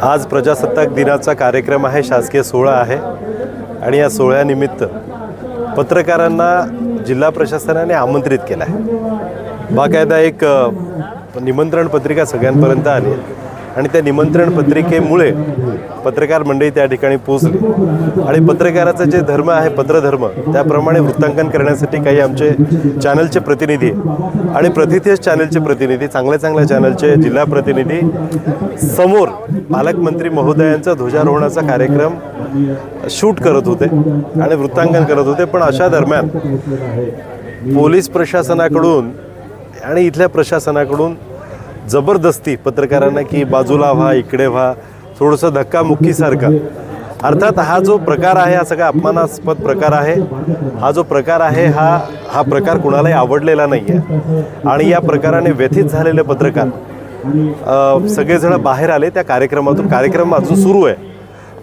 आज प्रजासत्ताक दिनाचा कार्यक्रम आहे, शासकीय सोहळा आहे आणि या सोहळ्यानिमित्त पत्रकारांना जिल्हा प्रशासनाने आमंत्रित केलं आहे। बाकायदा एक निमंत्रण पत्रिका सगळ्यांपर्यंत आली आणि त्या निमंत्रण पत्रिकेमुळे पत्रकार मंडळी त्या ठिकाणी पोहोचली आणि पत्रकाराचा जे धर्म आहे पत्रधर्म त्याप्रमाणे वृत्तांकन करण्यासाठी काही आमचे चॅनलचे प्रतिनिधी आणि प्रतिथेश चॅनलचे प्रतिनिधी चांगल्या चॅनलचे जिल्हा प्रतिनिधी समोर पालकमंत्री महोदयांचा ध्वजारोहणाचा कार्यक्रम शूट करत होते आणि वृत्तांकन करत होते। पण अशा दरम्यान पोलीस प्रशासनाकडून आणि इथल्या प्रशासनाकडून जबरदस्ती पत्रकारांना की बाजूला व्हा, इकडे व्हा, थोडंसं धक्कामुक्कीसारखा, अर्थात हा जो प्रकार आहे हा सगळा अपमानास्पद प्रकार आहे। हा जो प्रकार आहे हा प्रकार कुणालाही आवडलेला नाही आहे आणि या प्रकाराने व्यथित झालेले पत्रकार सगळेजण बाहेर आले त्या कार्यक्रमातून। कार्यक्रम अजून सुरू आहे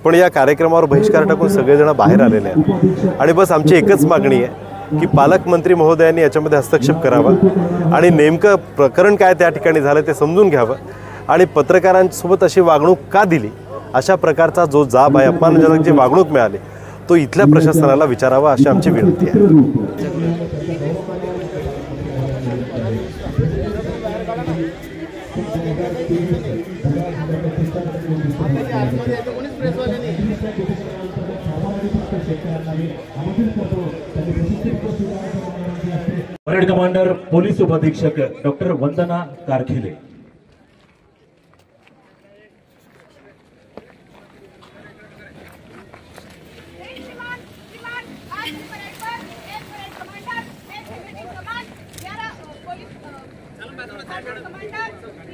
पण या कार्यक्रमावर बहिष्कार टाकून सगळेजण बाहेर आलेले आहेत आणि बस आमची एकच मागणी आहे की पालकमंत्री महोदयांनी याच्यामध्ये हस्तक्षेप करावा आणि नेमकं प्रकरण काय त्या ठिकाणी झालं ते समजून घ्यावं आणि पत्रकारांसोबत अशी वागणूक का दिली, अशा प्रकारचा जो जाब आहे, अपमानजनक जी वागणूक मिळाली तो इथल्या प्रशासनाला विचारावा अशी आमची विनंती आहे। परेड कमांडर पोलीस उपाधीक्षक डॉक्टर वंदना कारखिले। कमांडर